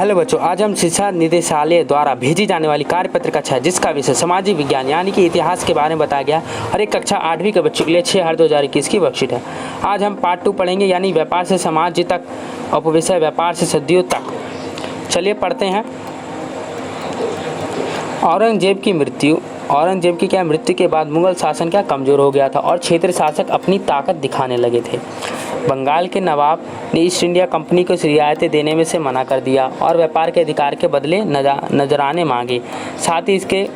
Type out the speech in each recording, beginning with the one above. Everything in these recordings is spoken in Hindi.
हेलो बच्चों, आज हम शिक्षा निदेशालय द्वारा भेजी जाने वाली कार्यपत्रिका 6 जिसका विषय सामाजिक विज्ञान यानी कि इतिहास के बारे में बताया गया और एक कक्षा 8वीं के बच्चों के लिए 6/2021 की वर्कशीट है। आज हम पार्ट 2 पढ़ेंगे यानी व्यापार से समाज तक, उपविषय व्यापार से सदियों तक। चलिए पढ़ते हैं। औरंगजेब की मृत्यु के बाद मुगल शासन कमज़ोर हो गया था और क्षेत्रीय शासक अपनी ताकत दिखाने लगे थे। बंगाल के नवाब ने ईस्ट इंडिया कंपनी को रियायतें देने में से मना कर दिया और व्यापार के अधिकार के बदले नजराने मांगे। साथ ही इसके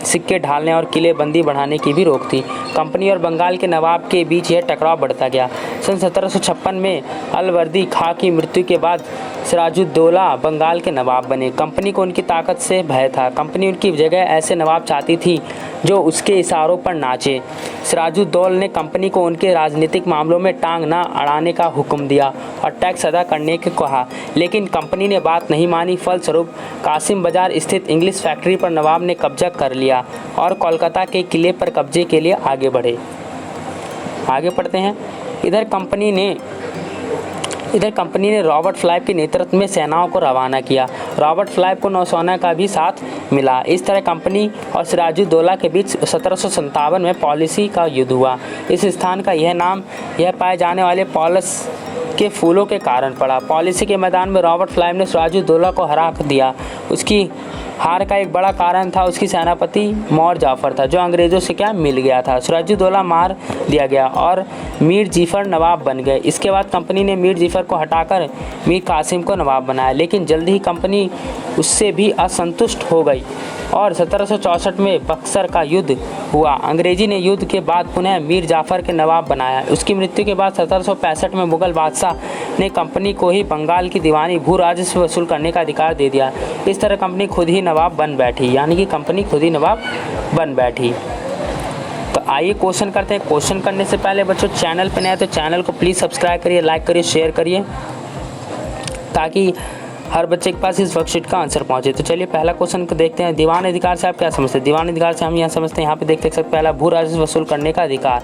सिक्के ढालने और किलेबंदी बढ़ाने की भी रोक थी। कंपनी और बंगाल के नवाब के बीच यह टकराव बढ़ता गया। सन 1756 में अलवर्दी खां की मृत्यु के बाद सिराजुद्दौला बंगाल के नवाब बने। कंपनी को उनकी ताकत से भय था। कंपनी उनकी जगह ऐसे नवाब चाहती थी जो उसके इशारों पर नाचे। सिराजुद्दौला ने कंपनी को उनके राजनीतिक मामलों में टांग न अड़ाने का हुक्म दिया और टैक्स अदा करने को कहा, लेकिन कंपनी ने बात नहीं मानी। फलस्वरूप कासिम बाजार स्थित इंग्लिश फैक्ट्री पर नवाब ने कब्जा कर लिया और कोलकाता के किले पर कब्जे के लिए आगे बढ़े। आगे पढ़ते हैं। इधर कंपनी ने रॉबर्ट क्लाइव के नेतृत्व में सेनाओं को रवाना किया। रॉबर्ट क्लाइव को नौसेना का भी साथ मिला। इस तरह कंपनी और सिराजुद्दौला के बीच 1757 में पॉलिसी का युद्ध हुआ। इस स्थान का यह पाए जाने वाले पॉलस के फूलों के कारण पड़ा। पॉलिसी के मैदान में रॉबर्ट क्लाइव ने सिराजुद्दौला को हरा दिया। उसकी हार का एक बड़ा कारण था उसकी सेनापति मौर जाफर था, जो अंग्रेज़ों से मिल गया था। सिराजुद्दौला मार दिया गया और मीर जाफर नवाब बन गए। इसके बाद कंपनी ने मीर जाफर को हटाकर मीर कासिम को नवाब बनाया, लेकिन जल्द ही कंपनी उससे भी असंतुष्ट हो गई और 1764 में बक्सर का युद्ध हुआ। अंग्रेजी ने युद्ध के बाद पुनः मीर जाफर के नवाब बनाया। उसकी मृत्यु के बाद 1765 में मुगल बादशाह ने कंपनी को ही बंगाल की दीवानी भू राजस्व वसूल करने का अधिकार दे दिया। इस तरह कंपनी खुद ही नवाब बन बैठी, यानी कि कंपनी खुद ही नवाब बन बैठी। तो आइए क्वेश्चन करते हैं। क्वेश्चन करने से पहले बच्चों, चैनल पर नए तो चैनल को प्लीज़ सब्सक्राइब करिए, लाइक करिए, शेयर करिए, ताकि हर बच्चे के पास इस वर्कशीट का आंसर पहुंचे। तो चलिए पहला क्वेश्चन को देखते हैं। दीवान अधिकार से आप क्या समझते हैं? दीवान अधिकार से हम यहाँ समझते हैं, यहाँ पे देख सकते हैं पहला भू राजस्व वसूल करने का अधिकार।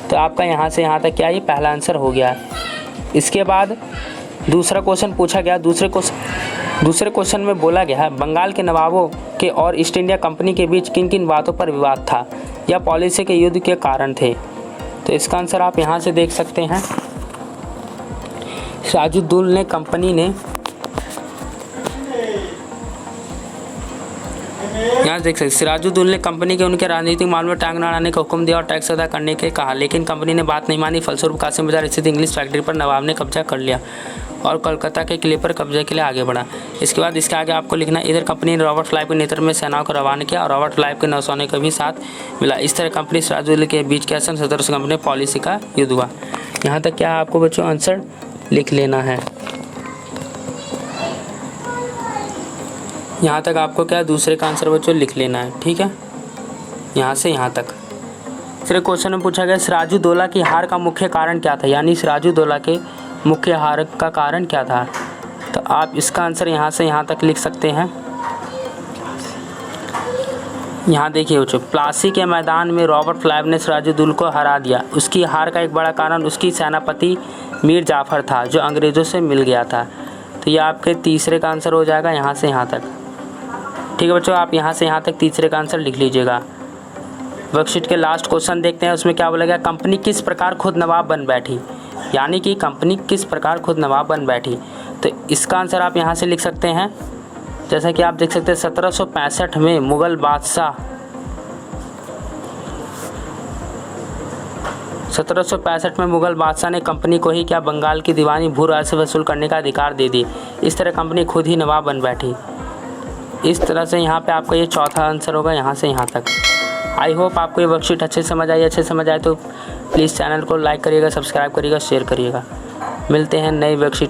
तो आपका यहाँ से यहाँ तक क्या ये पहला आंसर हो गया। इसके बाद दूसरा क्वेश्चन पूछा गया। दूसरे क्वेश्चन में बोला गया है बंगाल के नवाबों के और ईस्ट इंडिया कंपनी के बीच किन किन बातों पर विवाद था या पॉलिसी के युद्ध के कारण थे। तो इसका आंसर आप यहाँ से देख सकते हैं। सिराजुद्दौला ने कंपनी ने यहाँ देख सकते सिराजुद्दौला ने कंपनी के उनके राजनीतिक मामलों में टांग न अड़ाने का हुक्म दिया और टैक्स अदा करने के कहा, लेकिन कंपनी ने बात नहीं मानी। फलस्वरूप कासिम बाजार स्थित इंग्लिश फैक्ट्री पर नवाब ने कब्जा कर लिया और कोलकाता के किले पर कब्जे के लिए आगे बढ़ा। इसके बाद इसके आगे आपको लिखना है। इधर कंपनी ने रॉबर्ट क्लाइव के नेतृत्व में सेनाओं को रवाना किया और रॉबर्ट क्लाइव के नौसेना को भी साथ मिला। इस तरह कंपनी सिराजुद्दौला के बीच क्या सन 1700 कंपनी पॉलिसी का युद्ध हुआ। यहाँ तक क्या आपको बच्चों आंसर लिख लेना है। यहाँ तक आपको क्या दूसरे का आंसर बच्चों लिख लेना है, ठीक है, यहाँ से यहाँ तक। फिर क्वेश्चन में पूछा गया सिराजुद्दौला की हार का मुख्य कारण क्या था, यानी सिराजुद्दौला के मुख्य हार का कारण क्या था। तो आप इसका आंसर यहाँ से यहाँ तक लिख सकते हैं। यहाँ देखिए बच्चों, प्लासी के मैदान में रॉबर्ट क्लाइव ने सिराजुद्दौला को हरा दिया। उसकी हार का एक बड़ा कारण उसकी सेनापति मीर जाफर था, जो अंग्रेज़ों से मिल गया था। तो ये आपके तीसरे का आंसर हो जाएगा यहाँ से यहाँ तक, ठीक है बच्चों। आप यहाँ से यहाँ तक तीसरे का आंसर लिख लीजिएगा। वर्कशीट के लास्ट क्वेश्चन देखते हैं। उसमें क्या बोला गया, कंपनी किस प्रकार खुद नवाब बन बैठी, यानी कि कंपनी किस प्रकार खुद नवाब बन बैठी। तो इसका आंसर आप यहाँ से लिख सकते हैं। जैसा कि आप देख सकते हैं 1765 में मुगल बादशाह 1765 में मुगल बादशाह ने कंपनी को ही क्या बंगाल की दीवानी भू राजस्व वसूल करने का अधिकार दे दी। इस तरह कंपनी खुद ही नवाब बन बैठी। इस तरह से यहाँ पे आपका ये चौथा आंसर होगा यहाँ से यहाँ तक। आई होप आपको ये वर्कशीट अच्छे समझ आए तो प्लीज़ चैनल को लाइक करिएगा, सब्सक्राइब करिएगा, शेयर करिएगा। मिलते हैं नई वर्कशीट।